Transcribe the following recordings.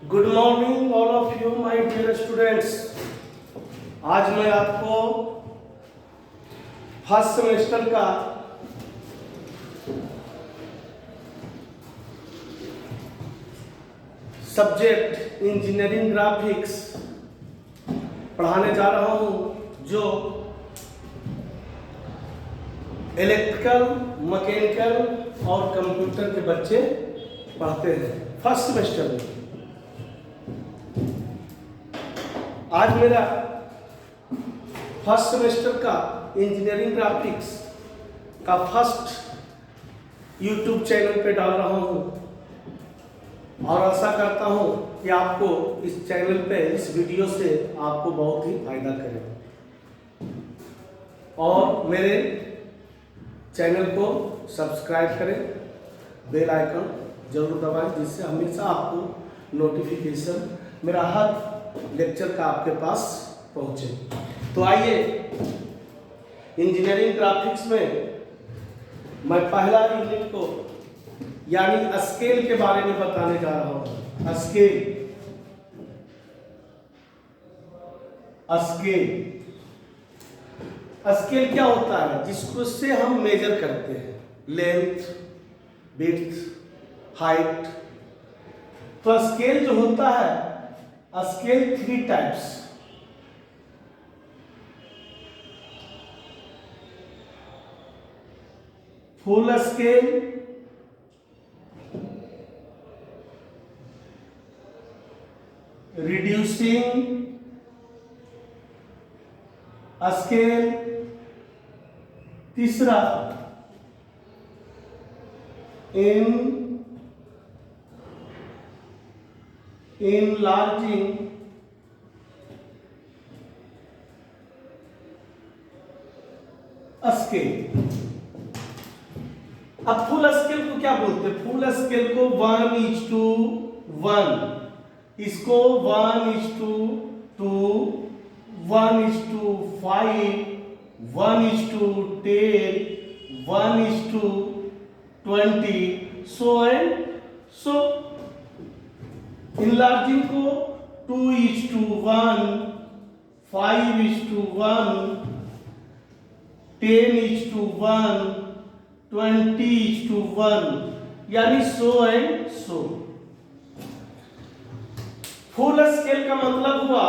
Good morning all of you my dear students. आज मैं आपको फर्स्ट सेमेस्टर का सब्जेक्ट इंजीनियरिंग ग्राफिक्स पढ़ाने जा रहा हूं, जो इलेक्ट्रिकल, मैकेनिकल और कंप्यूटर के बच्चे पढ़ते हैं फर्स्ट सेमेस्टर में। आज मेरा फर्स्ट सेमेस्टर का इंजीनियरिंग ग्राफिक्स का फर्स्ट यूट्यूब चैनल पे डाल रहा हूं और आशा करता हूं कि आपको इस चैनल पे, इस वीडियो से आपको बहुत ही फायदा करेगा। और मेरे चैनल को सब्सक्राइब करें, बेल आइकन जरूर दबाएं, जिससे हमेशा आपको नोटिफिकेशन मेरा हर लेक्चर का आपके पास पहुंचे। तो आइए, इंजीनियरिंग ग्राफिक्स में मैं पहला यूनिट को यानी स्केल के बारे में बताने जा रहा हूं। स्केल स्केल क्या होता है? जिसको से हम मेजर करते हैं लेंथ, विड्थ, हाइट। तो स्केल जो होता है, scale 3 types. Full scale, reducing scale, तीसरा enlarging स्केल। अब फुल स्केल को क्या बोलते हैं? फुल स्केल को 1:1, इसको 1:2, 1:5, 1:10, 1:20, so and so। इनलार्जिंग को 2:1, 5:1, 10:1, 20:1, यानी so and so। Full scale का मतलब हुआ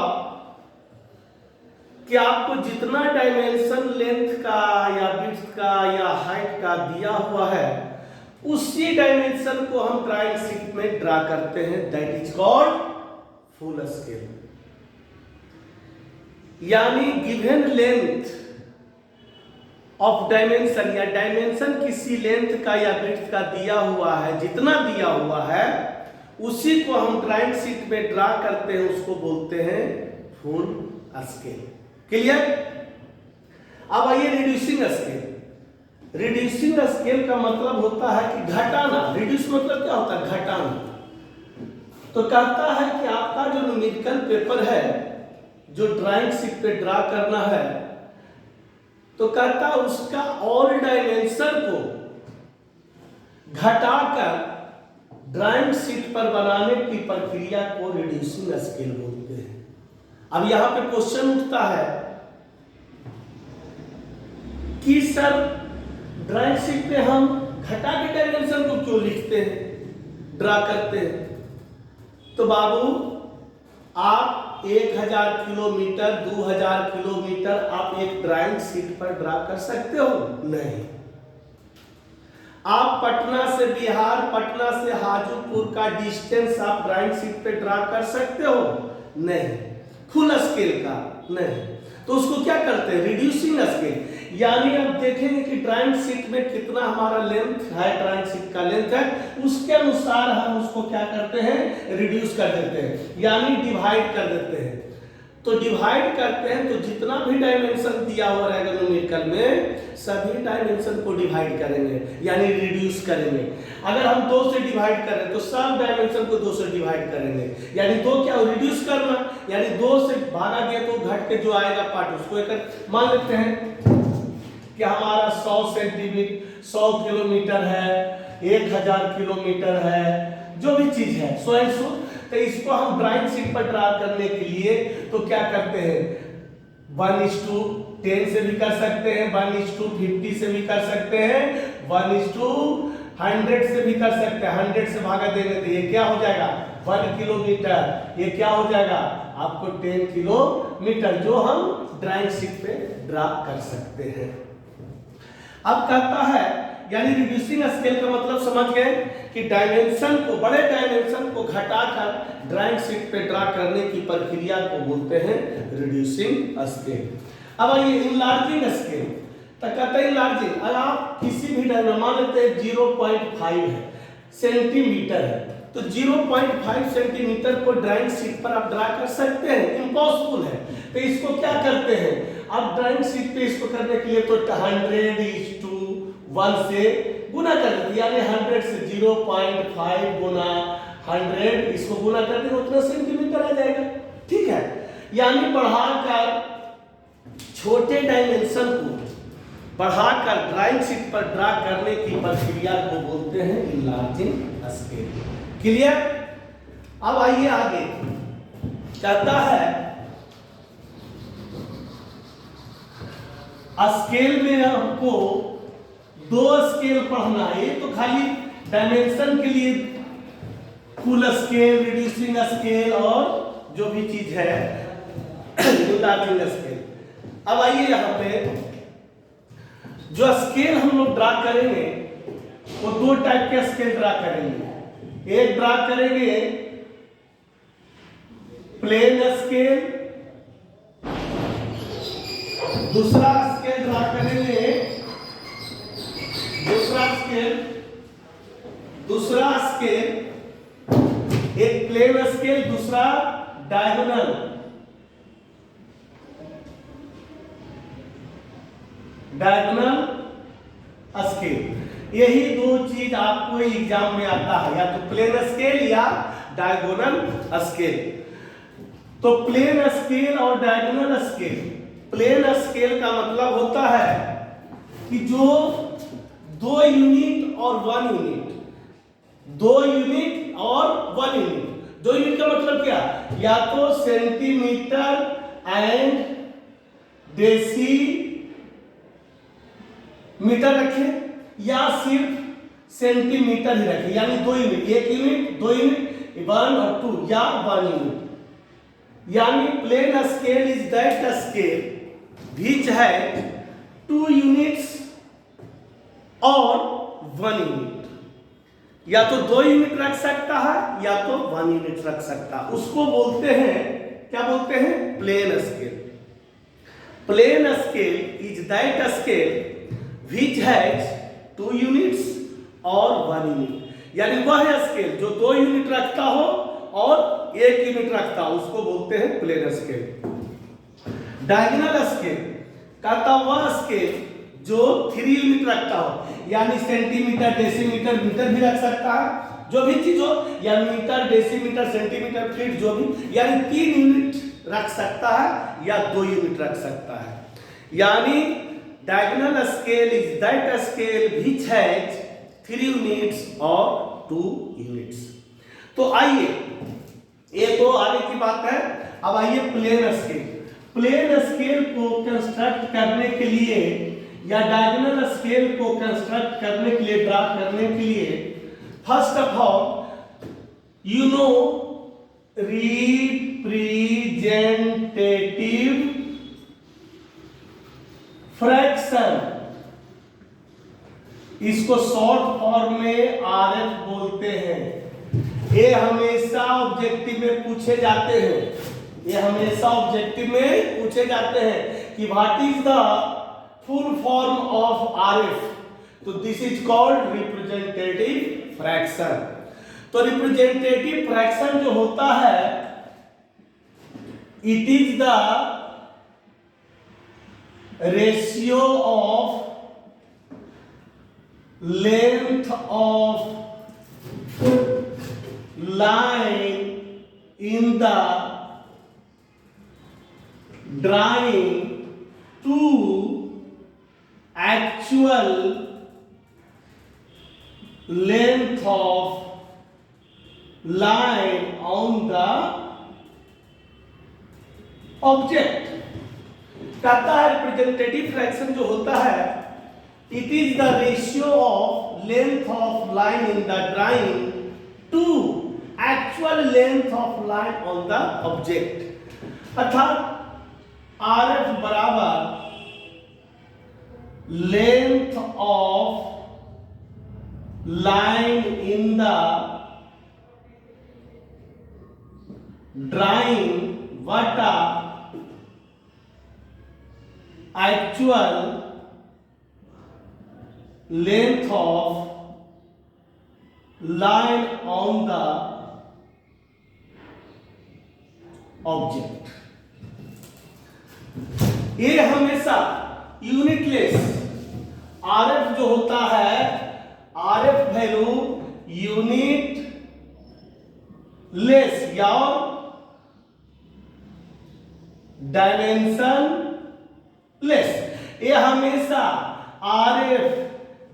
कि आपको जितना डायमेंशन लेंथ का या विड्थ का या हाइट का दिया हुआ है, उसी डायमेंशन को हम ड्राइंग शीट में ड्रा करते हैं। That is called full scale. यानी गिवन लेंथ ऑफ डायमेंशन या डायमेंशन किसी लेंथ का या विड्थ का दिया हुआ है, जितना दिया हुआ है उसी को हम ड्राइंग शीट में ड्रा करते हैं, उसको बोलते हैं फुल स्केल। क्लियर? अब आइए रिड्यूसिंग स्केल। रिड्यूसिंग स्केल का मतलब होता है कि घटाना। रिड्यूस मतलब क्या होता है? घटाना। तो कहता है कि आपका जो न्यूमेरिकल पेपर है, जो ड्राइंग शीट पे ड्रा करना है, तो कहता है उसका ऑल डायमेंशन को घटाकर ड्राइंग शीट पर बनाने की प्रक्रिया को रिड्यूसिंग स्केल बोलते हैं। अब यहां पे क्वेश्चन उठता है कि सर ड्राइंग शीट पे हम घटा के डायमेंशन को क्यों लिखते हैं, ड्रा करते हैं? तो बाबू, आप 1000 किलोमीटर, 2000 किलोमीटर आप एक ड्राइंग शीट पर ड्रा कर सकते हो? नहीं। आप पटना से बिहार, पटना से हाजीपुर का डिस्टेंस आप ड्राइंग शीट पे ड्रा कर सकते हो? नहीं। फुल स्केल का नहीं। तो उसको क्या करते हैं? Reducing scale. यानी आप देखेंगे कि ड्राइंग शीट में कितना हमारा लेंथ है, ड्राइंग शीट का लेंथ है, उसके अनुसार हम उसको क्या करते हैं? रिड्यूस कर देते हैं, यानी डिवाइड कर देते हैं। तो डिवाइड करते हैं तो जितना भी डायमेंशन दिया हुआ रहेगा न्यूमेरिकल में, सभी डायमेंशन को डिवाइड करेंगे, यानी रिड्यूस करेंगे। अगर हम 2 से डिवाइड करें तो सब डायमेंशन को 2 से डिवाइड करेंगे, यानी 2 क्या रिड्यूस करना, यानी 2 से भागा दिया तो घट के जो आएगा पार्ट उसको एक मान लेते हैं कि हमारा 100 सेंटीमीटर 100 किलोमीटर है, 1000 किलोमीटर है, जो भी चीज है 100 100, तो इसको हम ड्राइंग शीट पर ड्रा करने के लिए तो क्या करते हैं, 1:10 से भी कर सकते हैं, 1:50 से भी कर सकते हैं, 1:100 से भी कर सकते हैं। 100 से भागा देंगे तो ये क्या हो जाएगा 1 किलोमीटर, ये क्या हो जाएगा आपको 10 किलोमीटर, जो हम ड्राइंग शीट पे ड्रा कर सकते हैं। अब कहता है यानी रिड्यूसिंग स्केल का मतलब समझ गए कि डायमेंशन को, बड़े डायमेंशन को घटाकर ड्राइंग शीट पे ड्रा करने की प्रक्रिया को बोलते हैं रिड्यूसिंग स्केल। अब ये इनलार्जिंग स्केल, तो कहते हैं इनलार्जिंग, अगर आप किसी भी डायमेंशन मान लेते हैं 0.5 है सेंटीमीटर है, तो 0.5 सेंटीमीटर को ड्राइंग शीट पर आप ड्रा कर सकते हैं, इम्पॉसिबल है। तो इसको क्या करते हैं आप ड्राइंग शीट पे इसको करने के लिए तो 100:1 से गुना कर देते, यानी 100 से 0.5 गुना 100 इसको गुना कर देंगे उतना सेंटीमीटर आ जाएगा, ठीक है। यानी बढ़ाकर छोटे डायमेंशन को बढ़ाकर ड्राइंग शीट पर ड्रा करने की प्रक्रिया को बोलते हैं इनलार्जिंग स्केल। क्लियर? अब आइए आगे, कहता है स्केल में हमको 2 स्केल पढ़ना है, ये तो खाली डायमेंशन के लिए फुल स्केल, रिड्यूसिंग स्केल और जो भी चीज है इनलार्जिंग स्केल। अब आइए यहाँ पे जो स्केल हम लोग ड्रा करेंगे वो 2 टाइप के स्केल ड्रा करेंगे। एक ड्रा करेंगे प्लेन स्केल, दूसरा स्केल ड्रा करेंगे दूसरा स्केल एक प्लेन स्केल, दूसरा डायगोनल स्केल। यही 2 चीज आपको एग्जाम में आता है, या तो प्लेन स्केल या डायगोनल स्केल। तो प्लेन स्केल और डायगोनल स्केल, प्लेन स्केल का मतलब होता है कि जो 2 यूनिट और 1 यूनिट, 2 यूनिट और 1 यूनिट। 2 यूनिट का मतलब क्या, या तो सेंटीमीटर एंड डेसीमीटर रखें या सिर्फ सेंटीमीटर ही रखें, यानी 2 यूनिट, 1 यूनिट, 2 यूनिट, 1 और 2 या 1 यूनिट। यानी plain scale is that scale which has 2 units और 1 यूनिट, या तो 2 यूनिट रख सकता है या तो 1 यूनिट रख सकता है, उसको बोलते हैं, क्या बोलते हैं, plain scale. Plain scale is that scale which has 2 units और 1 यूनिट, यानी वह स्केल जो 2 यूनिट रखता हो और 1 यूनिट रखता हो, उसको बोलते हैं प्लेन स्केल। डायगोनल स्केल कहता वह स्केल जो 3 यूनिट रखता हो, यानी सेंटीमीटर, डेसीमीटर, मीटर भी रख सकता है, जो भी चीज हो, या मीटर, डेसीमीटर, सेंटीमीटर, फीट, जो भी, यानी 3 यूनिट रख सकता है या 2 यूनिट रख सकता है। यानी diagonal scale is that scale which has 3 units और 2 यूनिट्स। तो आइए, ये तो आगे की बात है। अब आइए प्लेन स्केल। प्लेन स्केल को कंस्ट्रक्ट करने के लिए या डायगोनल स्केल को कंस्ट्रक्ट करने के लिए, ड्रा करने के लिए, first of all you know representative fraction, इसको शॉर्ट फॉर्म में आरएफ बोलते हैं। ये हमेशा ऑब्जेक्टिव में पूछे जाते हैं, ये हमेशा ऑब्जेक्टिव में पूछे जाते हैं कि what is the full form of RF, तो this is called representative fraction. तो रिप्रेजेंटेटिव फ्रैक्शन जो होता है, it is the ratio of length of line in the drawing to actual length of line on the object। कहता है representative fraction जो होता है, it is the ratio of length of line in the drawing to actual length of line on the object. अर्थात RF बराबर length of line in the drawing बटा actual length of line on the object. ये हमेशा unitless RF जो होता है, RF value unitless या dimensionless. ये हमेशा RF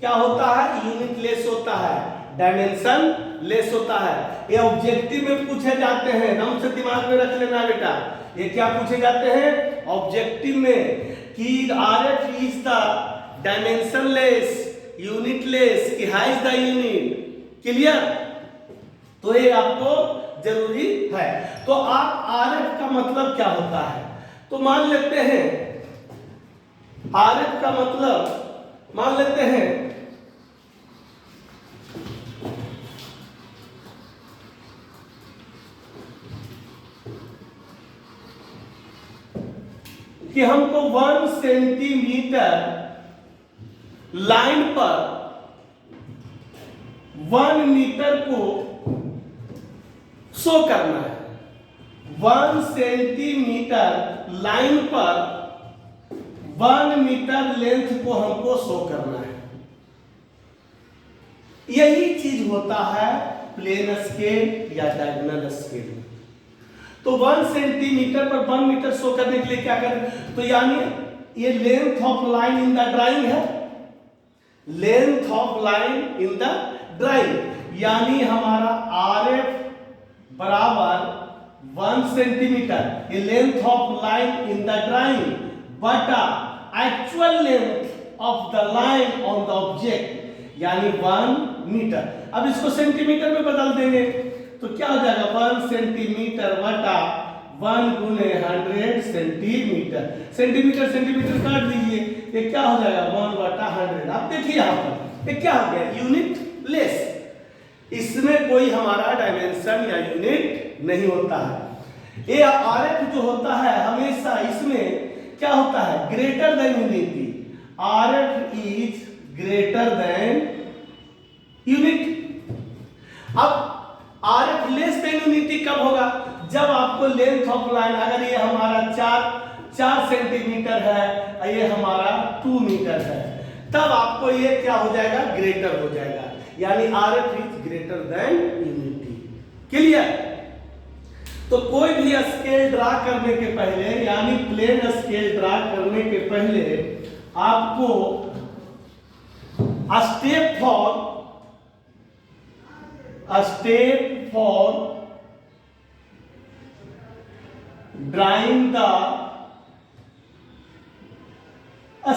क्या होता है, यूनिट लेस होता है, डायमेंशन लेस होता है। ये ऑब्जेक्टिव में पूछे जाते हैं, एकदम से दिमाग में रख लेना बेटा। ये क्या पूछे जाते हैं ऑब्जेक्टिव में कि RF is the dimensionless, unitless, कि how is the unit. Clear? तो ये आपको जरूरी है। तो आप RF का मतलब क्या होता है, तो मान लेते हैं RF का मतलब मान लेते हैं कि हमको 1 सेंटीमीटर लाइन पर 1 मीटर को शो करना है। 1 सेंटीमीटर लाइन पर 1 मीटर लेंथ को हमको शो करना है। यही चीज होता है प्लेन स्केल या डायगोनल स्केल। तो 1 सेंटीमीटर पर 1 मीटर शो करने के लिए क्या करें, तो यानी ये length of line in the drawing है, length of line in the drawing, यानी हमारा RF बराबर 1 सेंटीमीटर, ये length of line in the drawing बटा actual length of the line on the object, यानी 1 मीटर। अब इसको सेंटीमीटर में बदल देंगे तो क्या हो जाएगा, 1 सेंटीमीटर बटा 1 गुने 100 सेंटीमीटर। सेंटीमीटर सेंटीमीटर काट दीजिए, ये क्या हो जाएगा 1 बटा 100। आप देखिए यहाँ पर ये क्या हो गया, यूनिट लेस। इसमें कोई हमारा डायमेंशन या यूनिट नहीं होता है। ये RF जो होता है हमेशा इसमें क्या होता है, greater than unity. RF is greater than unity. अब RF लेस देन यूनिटी कब होगा, जब आपको लेंथ ऑफ लाइन, अगर ये हमारा 4 सेंटीमीटर है, ये हमारा 2 मीटर है, तब आपको ये क्या हो जाएगा, ग्रेटर हो जाएगा, यानी RF is greater than unity. Clear? तो कोई भी स्केल ड्रा करने के पहले, यानी प्लेन स्केल ड्रा करने के पहले आपको step for drawing the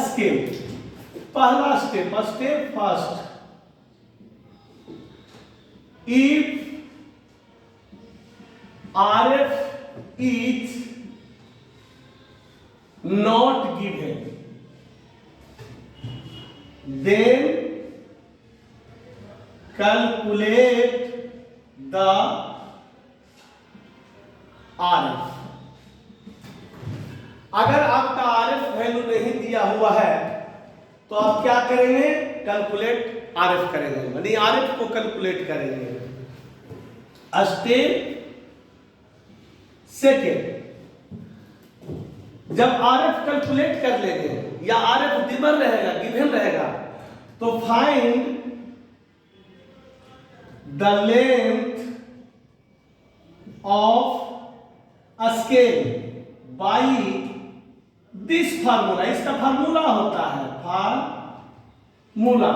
scale. पहला step first, if RF is not given, then calculate the RF। अगर आपका RF वैल्यू नहीं दिया हुआ है तो आप क्या करेंगे, कैलकुलेट RF करेंगे, यानी RF को कैलकुलेट करेंगे। स्टेप सेकेंड, जब RF कैलकुलेट कर लेंगे या RF गिवन रहेगा तो find the length of scale by this formula. इसका फार्मूला होता है, formula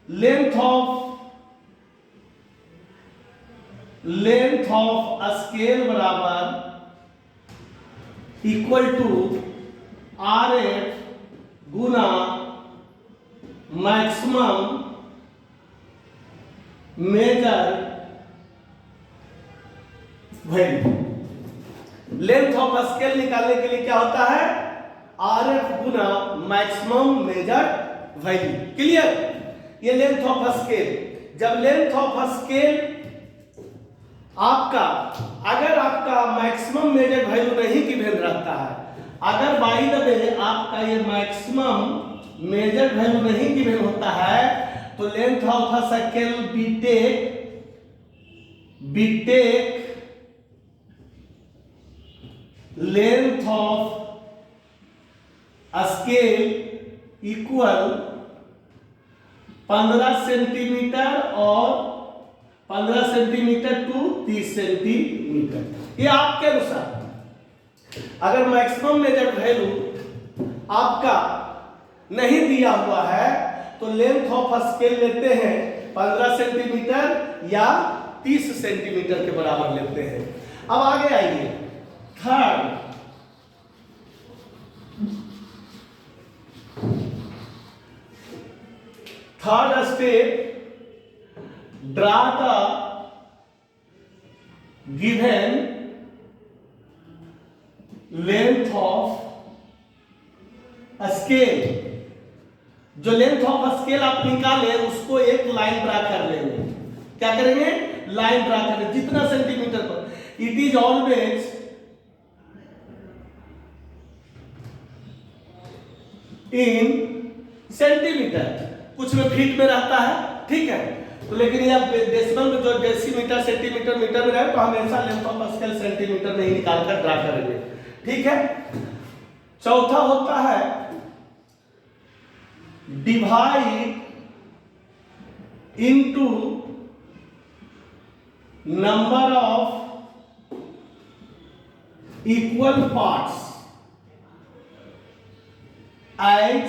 length of length of scale बराबर इक्वल टू RF गुना maximum measure value. Length of scale निकालने के लिए क्या होता है? RF गुना मैक्सिमम मेजर वैल्यू। क्लियर? ये लेंथ ऑफ स्केल। जब लेंथ ऑफ स्केल आपका, अगर आपका मैक्सिमम मेजर वैल्यू नहीं गिवन रहता है, अगर बाय द वे आपका ये मैक्सिमम मेजर वैल्यू नहीं गिवन होता है, तो length of scale BTech length of scale equal 15 centimetre और 15 सेंटीमीटर टू 30 सेंटीमीटर। ये आपके अनुसार, अगर मैक्सिमम मेजर वैल्यू आपका नहीं दिया हुआ है तो लेंथ ऑफ स्केल लेते हैं 15 सेंटीमीटर या 30 सेंटीमीटर के बराबर लेते हैं। अब आगे आइए, third step, draw the given length of scale. जो लेंथ ऑफ स्केल आप निकाले उसको एक लाइन ड्रा कर लेंगे। क्या करेंगे? लाइन ड्रा करेंगे जितना सेंटीमीटर पर। It is always in centimetre, कुछ में फीट में रहता है, ठीक है। तो लेकिन ये डेसिमल में जो डेसीमीटर सेंटीमीटर मीटर में रहे तो हमेशा लेंथ ऑफ स्केल सेंटीमीटर में ही निकाल कर ड्रा करेंगे, ठीक है। चौथा होता है divide into number of equal parts as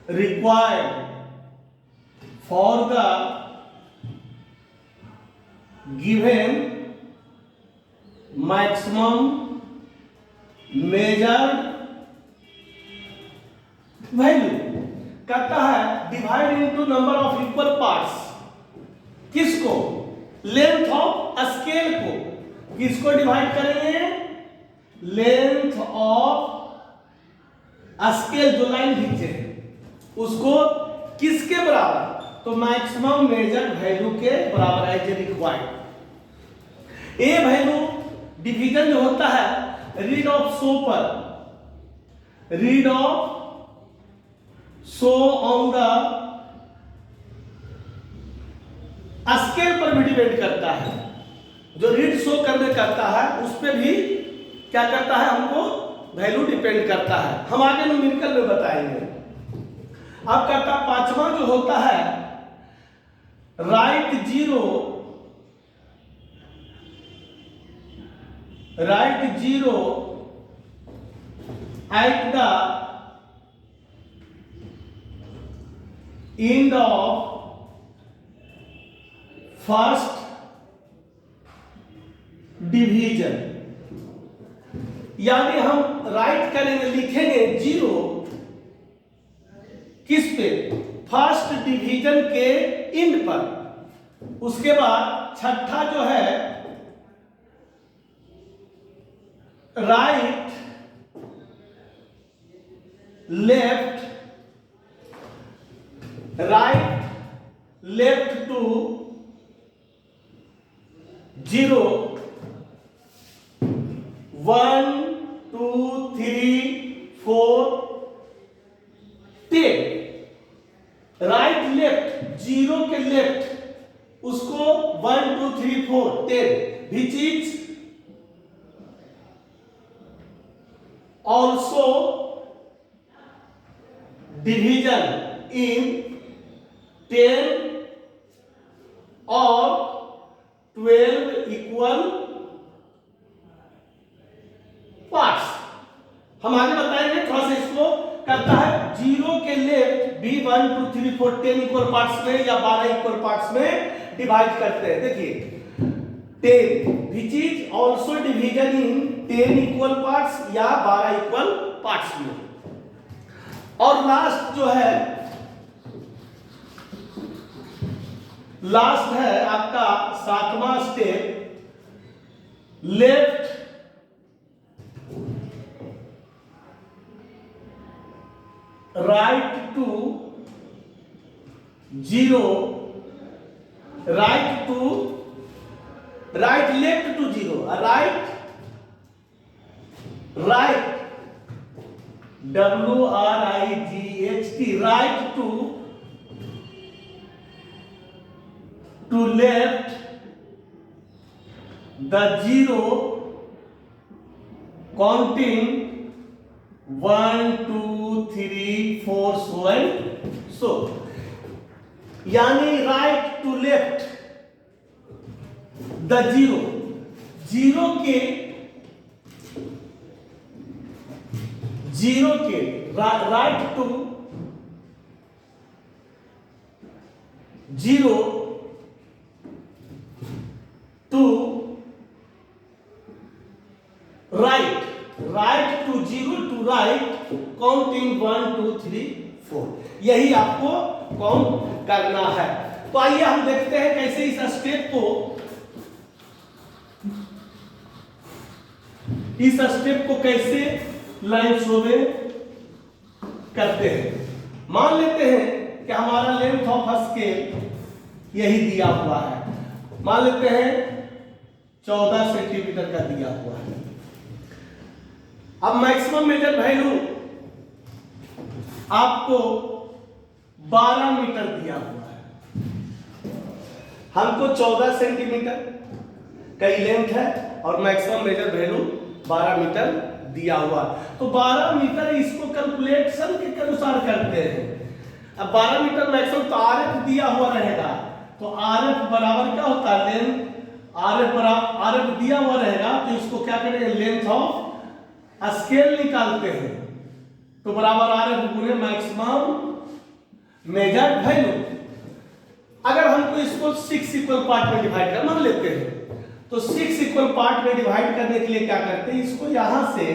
required for the given maximum measured value। कहता है divide into number of equal parts. किसको? लेंथ ऑफ स्केल को। किसको डिवाइड करेंगे? लेंथ ऑफ स्केल जो लाइन खींचे हैं उसको किसके बराबर? तो मैक्सिमम मेजर वैल्यू के बराबर है, जो रिक्वायर्ड। ए वैल्यू डिवीजन जो होता है रीड ऑफ सो पर, read of so on the scale पर भी डिपेंड करता है। जो रीड शो करने करता है उस पर भी क्या करता है? हमको वैल्यू डिपेंड करता है। हम आगे न्यूमेरिकल में बताएंगे। अब कहता पांचवा जो होता है right zero at the end of first division. यानी हम राइट करेंगे, लिखेंगे जीरो किस पे? फर्स्ट डिवीजन के एंड पर। उसके बाद छठा जो है right left to zero 1 2 3 4 10। Right left, zero के लेफ्ट उसको 1 2 3 4 10 which is also division in 10 और 12 इक्वल पार्ट्स। हम आगे बताएंगे, थोड़ा सा इसको करता है जीरो के लेफ्ट B1 2 3 4 10 इक्वल पार्ट्स में या 12 इक्वल पार्ट्स में डिवाइड करते हैं। देखिए 10 which is also division in 10 equal parts या 12 इक्वल पार्ट्स में। और लास्ट जो है, लास्ट है आपका 7वां step, left right to 0, right to right left to 0, right WRIGHT right to left the 0 counting 1 2 3 4 so and so, यानी राइट टू लेफ्ट द 0 के right to 0 to right to 0 to right counting 1 2 3 4, यही आपको count करना है। तो आइए हम देखते हैं कैसे इस स्टेप को कैसे लाइन शो में करते हैं। मान लेते हैं कि हमारा लेंथ ऑफ स्केल यही दिया हुआ है, मान लेते हैं 14 सेंटीमीटर का दिया हुआ है। अब मैक्सिमम मेजर वैल्यू आपको 12 मीटर दिया हुआ है। हमको 14 सेंटीमीटर का लेंथ है और मैक्सिमम मेजर वैल्यू 12 मीटर दिया हुआ, तो 12 मीटर इसको कैलकुलेशन के अनुसार करते हैं। अब 12 मीटर मैक्सिमम, तो RF दिया हुआ रहेगा, तो RF बराबर क्या होता है, लेंथ RF बराबर RF दिया हुआ रहेगा, तो इसको क्या करेंगे, लेंथ ऑफ स्केल निकालते हैं, तो बराबर RF गुणे मैक्सिमम मेजर्ड वैल्यू। अगर हमको इसको 6 इक्वल पार्ट में डिवाइड कर मान लेते हैं, तो 6 इक्वल पार्ट में डिवाइड करने के लिए क्या करते हैं, इसको यहां से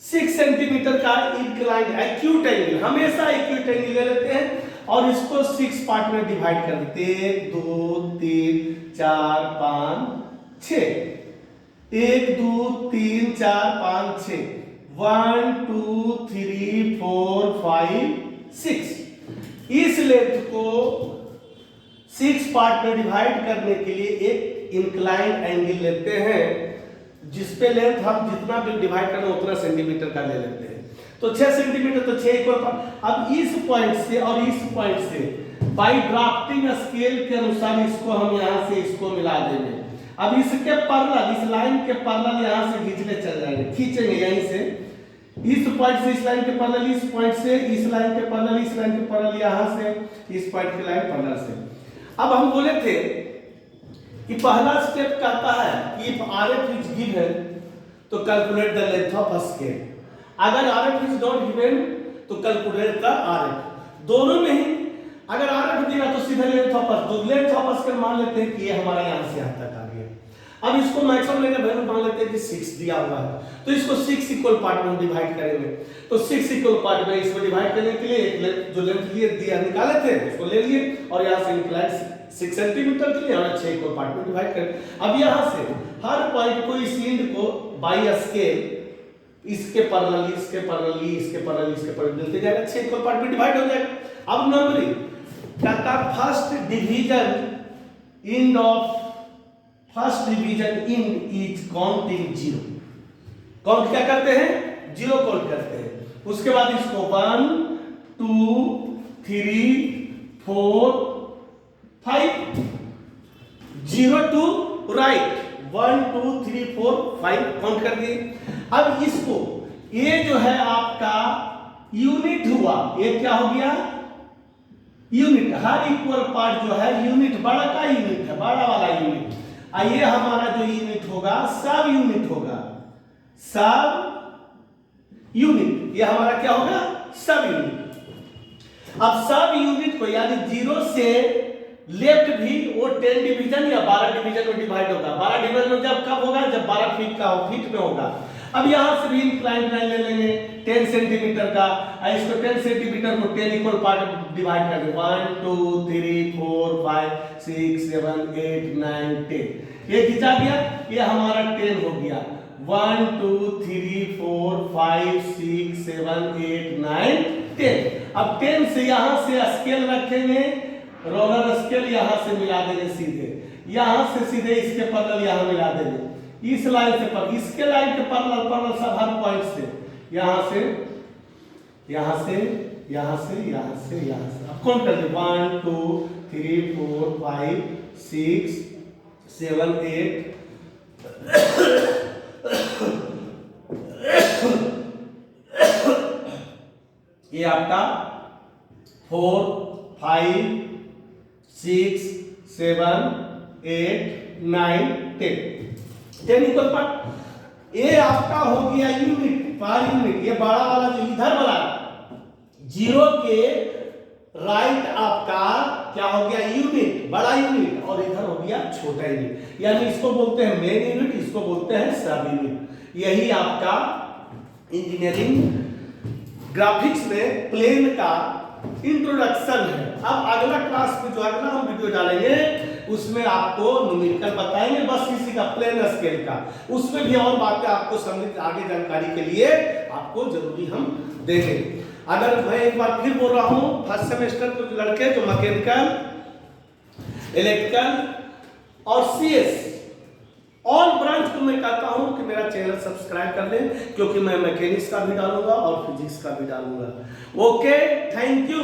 6 सेंटीमीटर का इंक्लाइंड एक्यूट एंगल, हमेशा एक्यूट एंगल ले लेते हैं और इसको 6 पार्ट में डिवाइड कर देते हैं। 1 2 3 4 5 6, 1 2 3 4 5 6, 1 2 3 4 5 6। इस लेंथ को 6 पार्ट में डिवाइड करने के लिए एक इंक्लाइंड एंगल लेते हैं, जिसपे लेंथ हम जितना भी डिवाइड करें उतना सेंटीमीटर का ले लेते हैं। तो 6 सेंटीमीटर, तो 6 इक्वल पार्ट। अब इस पॉइंट से और इस पॉइंट से बाई ड्राफ्टिंग स्केल के अनुसार इसको हम यहां से इसको मिला देंगे। अब इसके पैरेलल, इस लाइन के पैरेलल यहां से खींचने चल जाएंगे, खींचेंगे यहीं से, इस पॉइंट से इस लाइन के पैरेलल, इस पॉइंट से इस लाइन के पैरेलल, इस लाइन के पैरेलल, यहां से इस पॉइंट की लाइन पैरेलल से। अब हम बोले थे कि पहला स्टेप कहता है कि इफ RF इज गिवन तो calculate the length of scale, अगर RF इज नॉट गिवन तो कैलकुलेट द RF। दोनों में ही अगर RF दिया तो सीधे लेंथ ऑफ स्केल, तो लेंथ ऑफ स्केल मान लेते हैं कि ये हमारा यहां से यहां तक आ गया। अब इसको मैक्सिमम लेकर वैल्यू मान लेते हैं कि 6 दिया हुआ है, तो इसको 6 इक्वल पार्ट में डिवाइड करेंगे। तो 6 इक्वल पार्ट में इसको डिवाइड करने के लिए जो लेंथ लिए दिया निकाले थे उसको ले लिए और यहां से इंक्लाइन 6 सेंटीमीटर के लिए हमें 6 इक्वल पार्ट में डिवाइड करें। अब यहां से हर पॉइंट को, इस एंड को बाई स्केल इसके पैरेलल, इसके पैरेलल, इसके पैरेलल, इसके पैरेलल मिलते जाएगा, 6 इक्वल पार्ट में डिवाइड हो जाएगा। अब नंबरिंग कहता first division end of first division end is counting 0। Count क्या करते हैं, 0 काउंट करते हैं। उसके बाद इसको 1 2 3 4 5 0 टू राइट, 1 2 3 4 5 काउंट कर दिए। अब इसको, ये जो है आपका यूनिट हुआ, ये क्या हो गया, यूनिट। हर इक्वल पार्ट जो है यूनिट, बड़ा का यूनिट है, बड़ा वाला यूनिट। ये हमारा जो यूनिट होगा सब यूनिट होगा, सब यूनिट, ये हमारा क्या होगा, सब यूनिट। अब सब यूनिट को यानी 0 से लेफ्ट भी वो 10 डिवीजन या 12 डिवीजन में डिवाइड होगा। 12 डिवीजन जब कब होगा, जब 12 फीट का हो, फीट में होगा। अब यहां से भी इंक्लाइंड लाइन ले लेंगे 10 सेंटीमीटर का, और इसको 10 सेंटीमीटर को 10 इक्वल पार्ट डिवाइड कर दे, 1 2 3 4 5 6 7 8 9 10। ये खींचा गया, ये हमारा 10 हो गया। 1 2 3 4 5 6 7 8 9 10। अब 10 से यहां से स्केल रखेंगे, रोलर स्केल यहां से मिला देंगे सीधे, यहां से सीधे इसके पैरेलल यहां मिला देंगे, इस लाइन से पर इसके लाइन के पैरेलल सब हर पॉइंट से, यहां से यहां से यहां से यहां से यहां से। अब कौन कर दे, 1 2 3 4 5 6 7 8 ये आपका 4 5 6 7 8 9 10 इक्वल पार्ट। ये आपका हो गया यूनिट पर यूनिट। ये बड़ा वाला जो इधर वाला 0 के राइट आपका क्या हो गया, यूनिट, बड़ा यूनिट, और इधर हो गया छोटा यूनिट। यानी इसको बोलते हैं मेन यूनिट, इसको बोलते हैं सब यूनिट। यही आपका इंजीनियरिंग ग्राफिक्स में प्लेन का इंट्रोडक्शन है। अब अगला क्लास में जो अगला हम वीडियो डालेंगे उसमें आपको न्यूमेरिकल बताएंगे, बस किसी का प्लेन स्केल का, उसमें भी और बातें आपको समझ आगे जानकारी के लिए आपको जरूरी हम देंगे। अगर मैं एक बार फिर बोल रहा हूं, फर्स्ट सेमेस्टर के लड़के जो मैकेनिकल, इलेक्ट्रिकल और सीएस ऑल ब्रांच को मैं कहता हूं कि मेरा चैनल सब्सक्राइब कर लें, क्योंकि मैं मैकेनिक्स का भी डालूंगा और फिजिक्स का भी डालूंगा। Okay, thank you.